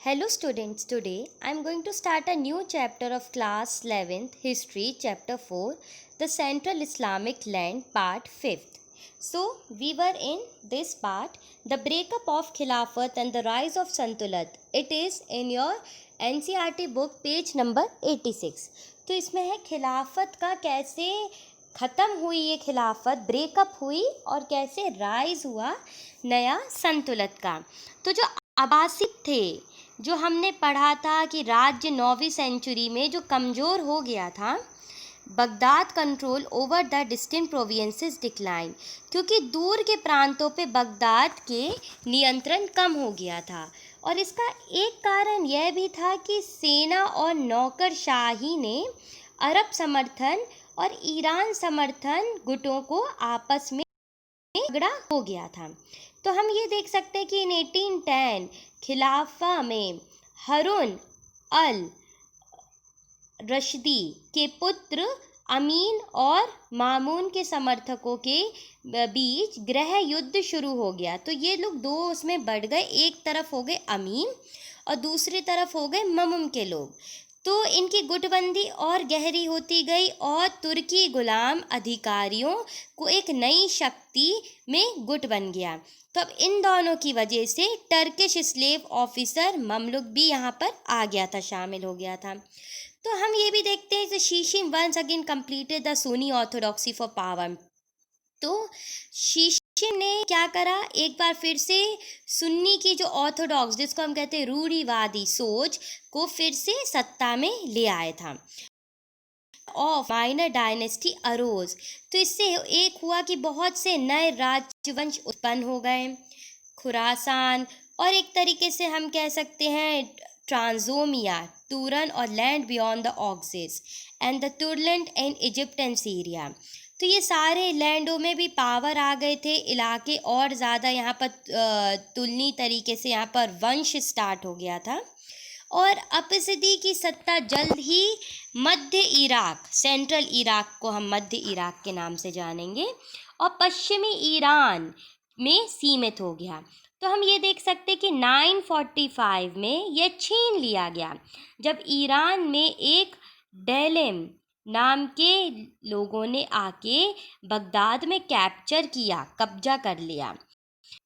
Hello students, today I am going to start a new chapter of class 11th History chapter 4, the Central Islamic Land part 5th. So we were in this part, the breakup of Khilafat and the rise of Santulat. It is in your NCERT book page number 86. तो इसमें है खिलाफत का कैसे ख़त्म हुई ये खिलाफत, ब्रेकअप हुई और कैसे राइज हुआ नया संतुलत का। तो जो अब्बासिद थे, जो हमने पढ़ा था कि राज्य 9वीं सेंचुरी में जो कमज़ोर हो गया था, Baghdad control over the distant provinces decline, क्योंकि दूर के प्रांतों पे बगदाद के नियंत्रण कम हो गया था। और इसका एक कारण यह भी था कि सेना और नौकरशाही ने अरब समर्थन और ईरान समर्थन गुटों को आपस में झगड़ा हो गया था। तो हम ये देख सकते हैं कि इन 1810 खिलाफा में हारून अल रशीदी के पुत्र अमीन और मामून के समर्थकों के बीच गृह युद्ध शुरू हो गया। तो ये लोग दो उसमें बढ़ गए, एक तरफ हो गए अमीन और दूसरी तरफ हो गए मामून के लोग। तो इनकी गुटबंदी और गहरी होती गई और तुर्की गुलाम अधिकारियों को एक नई शक्ति में गुट बन गया। तो अब इन दोनों की वजह से टर्किश स्लेव ऑफिसर ममलुक भी यहाँ पर आ गया था, शामिल हो गया था। तो हम ये भी देखते हैं कि शीशिम once again completed the Sunni orthodoxy for power. तो शीशिम ने क्या करा, एक बार फिर से सुन्नी की जो ऑर्थोडॉक्स, जिसको हम कहते हैं रूढ़िवादी सोच को फिर से सत्ता में ले आया था। ऑफ माइनर डायनेस्टी अरोज, तो इससे एक हुआ कि बहुत से नए राजवंश उत्पन्न हो गए। खुरासान और एक तरीके से हम कह सकते हैं ट्रांसोमिया, तुरन और land beyond the Oxus and the तुरलेंट एंड इजिप्ट एंड सीरिया। तो ये सारे लैंडों में भी पावर आ गए थे, इलाके और ज़्यादा यहाँ पर तुलनी तरीके से यहाँ पर वंश स्टार्ट हो गया था। और अब्बासिदी की सत्ता जल्द ही मध्य इराक, सेंट्रल इराक को हम मध्य इराक के नाम से जानेंगे, और पश्चिमी ईरान में सीमित हो गया। तो हम ये देख सकते कि 945 में यह छीन लिया गया, जब ईरान में एक डेलेम नाम के लोगों ने आके बगदाद में कैप्चर किया, कब्जा कर लिया।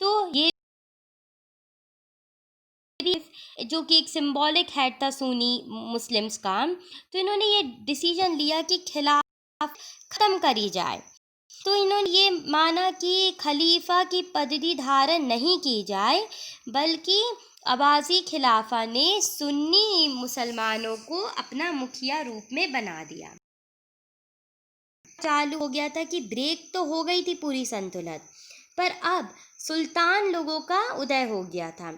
तो ये जो कि एक सिंबॉलिक हैड था सुन्नी मुस्लिम्स का, तो इन्होंने ये डिसीजन लिया कि खिलाफ ख़त्म करी जाए। तो इन्होंने ये माना कि खलीफा की पदवी धारण नहीं की जाए, बल्कि अब्बासी खिलाफा ने सुन्नी मुसलमानों को अपना मुखिया रूप में बना दिया। चालू हो गया था कि ब्रेक तो हो गई थी पूरी संतुलन, पर अब सुल्तान लोगों का उदय हो गया था।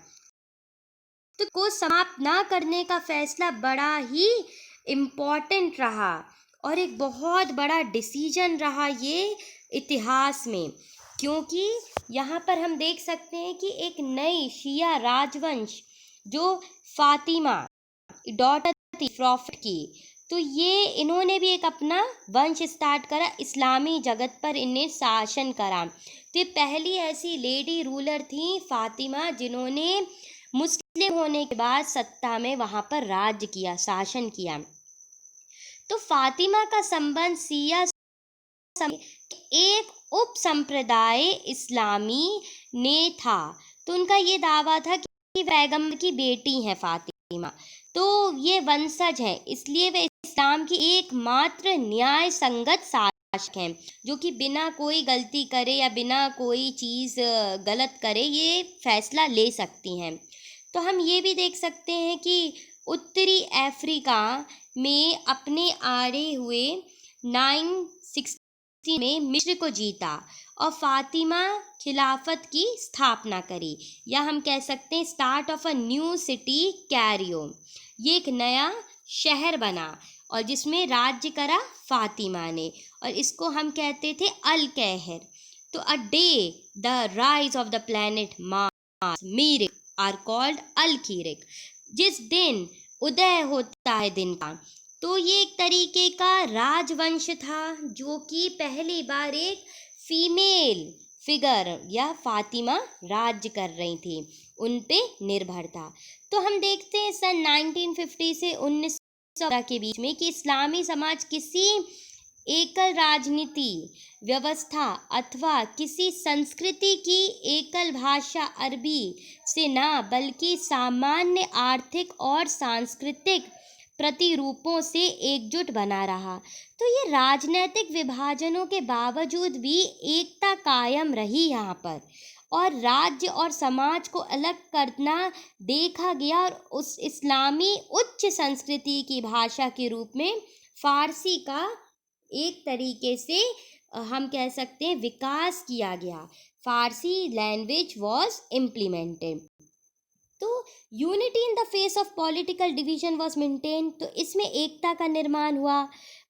तो को समाप्त ना करने का फैसला बड़ा ही इम्पोर्टेंट रहा और एक बहुत बड़ा डिसीजन रहा ये इतिहास में, क्योंकि यहाँ पर हम देख सकते हैं कि एक नई शिया राजवंश जो फातिमा डॉटर थी प्रॉफिट की, तो ये इन्होंने भी एक अपना वंश स्टार्ट करा, इस्लामी जगत पर इन्हें शासन करा। तो ये पहली ऐसी लेडी रूलर थी फातिमा, जिन्होंने मुस्लिम होने के बाद सत्ता में वहाँ पर राज्य किया, शासन किया। तो फातिमा का संबंध सिया एक उप संप्रदाय इस्लामी ने था। तो उनका ये दावा था कि पैगंबर की बेटी है फातिमा, तो ये वंशज है, इसलिए वे इस्लाम की एकमात्र न्याय संगत शासक हैं, जो कि बिना कोई गलती करे या बिना कोई चीज़ गलत करे ये फैसला ले सकती हैं। तो हम ये भी देख सकते हैं कि उत्तरी अफ्रीका में अपने आड़े हुए 960 में मिस्र को जीता और फातिमा खिलाफत की स्थापना करी, या हम कह सकते हैं start of a new city Cairo. ये एक नया शहर बना और जिसमें राज्य करा फातिमा ने, और इसको हम कहते थे अल कहर। तो a day the rise of the planet Mars मीरिक आर कॉल्ड अल खीरिक, जिस दिन उदय होता है दिन का। तो ये एक तरीके का राजवंश था जो कि पहली बार एक फीमेल फिगर या फातिमा राज्य कर रही थी। उन पे निर्भर था। तो हम देखते हैं सन 1950 से 1900 के बीच में कि इस्लामी समाज किसी एकल राजनीति व्यवस्था अथवा किसी संस्कृति की एकल भाषा अरबी से न बल्कि सामान्य आर्थिक और सांस्कृतिक प्रतिरूपों से एकजुट बना रहा। तो ये राजनैतिक विभाजनों के बावजूद भी एकता कायम रही यहाँ पर, और राज्य और समाज को अलग करना देखा गया, और उस इस्लामी उच्च संस्कृति की भाषा के रूप में फारसी का एक तरीके से हम कह सकते हैं विकास किया गया। फारसी लैंग्वेज वॉज इम्प्लीमेंटेड। तो unity in the face of political division was maintain. तो इसमें एकता का निर्माण हुआ,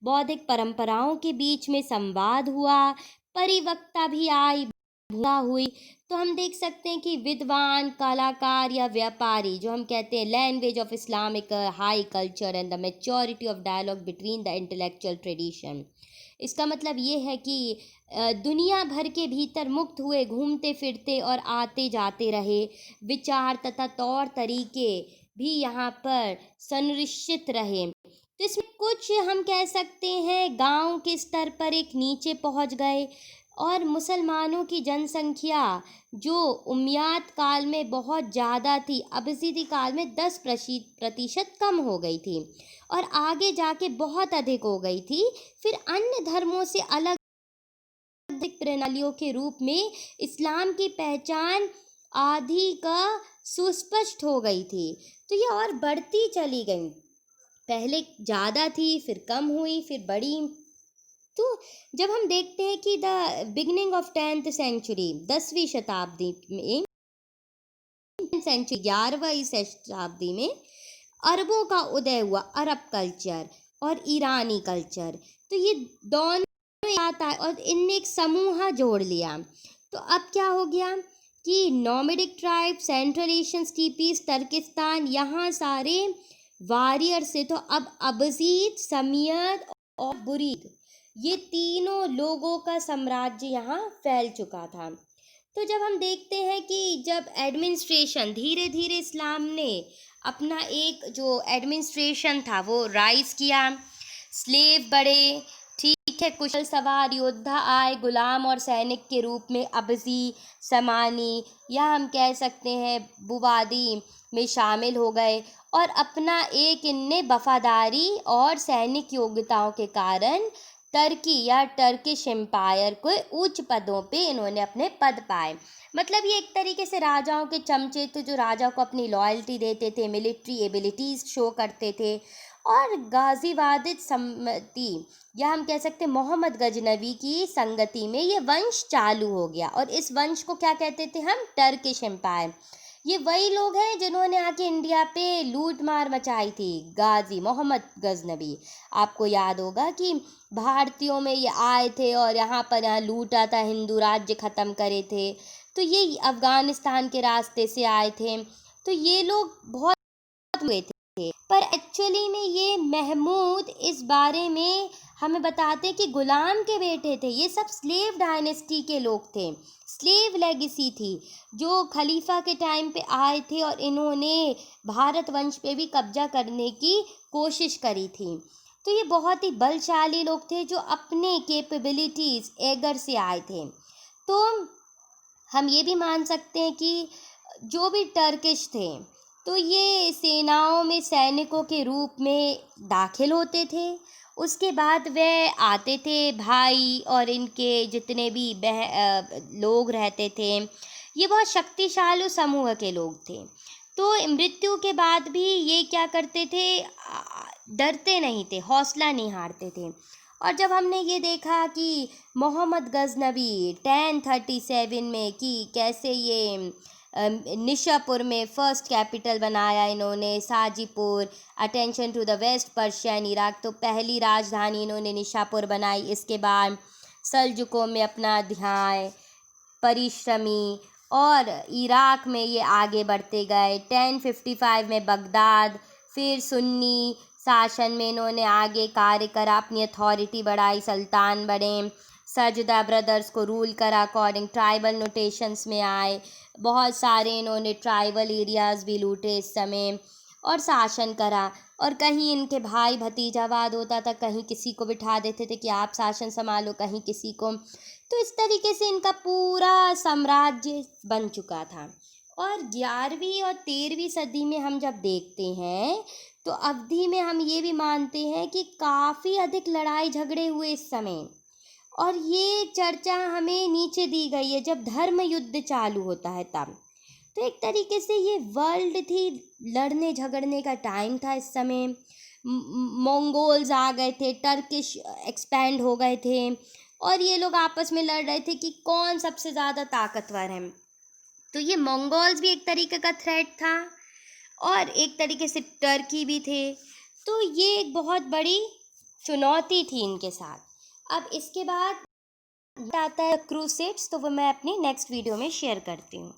बौद्धिक परंपराओं के बीच में संवाद हुआ, परिवक्ता भी आई, भूमिका हुई। तो हम देख सकते हैं कि विद्वान, कलाकार या व्यापारी, जो हम कहते हैं language of Islamic high culture and the maturity of dialogue between the intellectual tradition. इसका मतलब ये है कि दुनिया भर के भीतर मुक्त हुए, घूमते फिरते और आते जाते रहे विचार तथा तौर तरीके भी यहाँ पर संरक्षित रहे। तो इसमें कुछ हम कह सकते हैं गांव के स्तर पर एक नीचे पहुँच गए, और मुसलमानों की जनसंख्या जो उम्मयाद काल में बहुत ज़्यादा थी, अब्बासीदी काल में 10% कम हो गई थी और आगे जाके बहुत अधिक हो गई थी। फिर अन्य धर्मों से अलग प्रणालियों के रूप में इस्लाम की पहचान आदि का सुस्पष्ट हो गई थी। तो ये और बढ़ती चली गई, पहले ज़्यादा थी, फिर कम हुई, फिर बढ़ी। तो जब हम देखते हैं कि the beginning of 10th century, 10वीं शताब्दी में, 11वीं शताब्दी में अरबों का उदय हुआ, अरब कल्चर और ईरानी कल्चर। तो ये दोनों आता है और इनने एक समूह जोड़ लिया। तो अब क्या हो गया कि नोमैडिक ट्राइब, सेंट्रल एशियन स्टीपीज, तुर्किस्तान, यहाँ सारे वारियर से, तो अब अब्बासीद, समियद और बुरीद, ये तीनों लोगों का साम्राज्य यहाँ फैल चुका था। तो जब हम देखते हैं कि जब एडमिनिस्ट्रेशन धीरे धीरे इस्लाम ने अपना एक जो एडमिनिस्ट्रेशन था वो राइज किया, स्लेव बढ़े, ठीक है, कुशल सवार योद्धा आए, गुलाम और सैनिक के रूप में अब्बासी, समानी या हम कह सकते हैं बुवादी में शामिल हो गए, और अपना एक इनने वफादारी और सैनिक योग्यताओं के कारण टर्की या टर्किश एम्पायर को उच्च पदों पे इन्होंने अपने पद पाए। मतलब ये एक तरीके से राजाओं के चमचे थे, जो राजा को अपनी लॉयल्टी देते थे, मिलिट्री एबिलिटीज़ शो करते थे। और गाजीवादित सम्मति या हम कह सकते हैं मोहम्मद गजनवी की संगति में ये वंश चालू हो गया, और इस वंश को क्या कहते थे हम? Turkish empire. ये वही लोग हैं जिन्होंने आके इंडिया पे लूट मार मचाई थी, गाजी मोहम्मद गजनवी। आपको याद होगा कि भारतीयों में ये आए थे और यहाँ लूटा था, हिंदू राज्य ख़त्म करे थे। तो ये अफ़गानिस्तान के रास्ते से आए थे। तो ये लोग बहुत हुए थे, पर एक्चुअली में ये महमूद इस बारे में हमें बताते हैं कि गुलाम के बेटे थे। ये सब स्लेव डायनेस्टी के लोग थे, स्लेव लेगेसी थी, जो खलीफा के टाइम पे आए थे और इन्होंने भारत वंश पे भी कब्जा करने की कोशिश करी थी। तो ये बहुत ही बलशाली लोग थे जो अपने कैपेबिलिटीज़ एगर से आए थे। तो हम ये भी मान सकते हैं कि जो भी टर्किश थे तो ये सेनाओं में सैनिकों के रूप में दाखिल होते थे। उसके बाद वे आते थे, भाई और इनके जितने भी लोग रहते थे, ये बहुत शक्तिशाली समूह के लोग थे। तो मृत्यु के बाद भी ये क्या करते थे? डरते नहीं थे, हौसला नहीं हारते थे। और जब हमने ये देखा कि मोहम्मद गजनवी 1037 में कि कैसे ये निशापुर में फर्स्ट कैपिटल बनाया इन्होंने, साजीपुर, attention to the west Persian Iraq, तो पहली राजधानी इन्होंने निशापुर बनाई। इसके बाद सल्जुकों में अपना ध्यान, परिश्रमी, और इराक में ये आगे बढ़ते गए। 1055 में बगदाद, फिर सुन्नी शासन में इन्होंने आगे कार्य करा, अपनी अथॉरिटी बढ़ाई, सुल्तान बने, सजदा ब्रदर्स को रूल करा अकॉर्डिंग ट्राइबल नोटेशंस में आए, बहुत सारे इन्होंने ट्राइबल एरियाज़ भी लूटे इस समय और शासन करा। और कहीं इनके भाई भतीजावाद होता था, कहीं किसी को बिठा देते थे कि आप शासन संभालो, कहीं किसी को। तो इस तरीके से इनका पूरा साम्राज्य बन चुका था। और 11वीं और 13वीं सदी में हम जब देखते हैं तो अवधि में हम ये भी मानते हैं कि काफ़ी अधिक लड़ाई झगड़े हुए इस समय। और ये चर्चा हमें नीचे दी गई है जब धर्म युद्ध चालू होता है तब। तो एक तरीके से ये वर्ल्ड थी, लड़ने झगड़ने का टाइम था इस समय। मंगोल्स आ गए थे, टर्किश एक्सपैंड हो गए थे और ये लोग आपस में लड़ रहे थे कि कौन सबसे ज़्यादा ताकतवर है। तो ये मंगोल्स भी एक तरीके का थ्रेट था और एक तरीके से टर्की भी थे। तो ये एक बहुत बड़ी चुनौती थी इनके साथ। अब इसके बाद आता है क्रूसेड्स, तो वो मैं अपनी नेक्स्ट वीडियो में शेयर करती हूँ।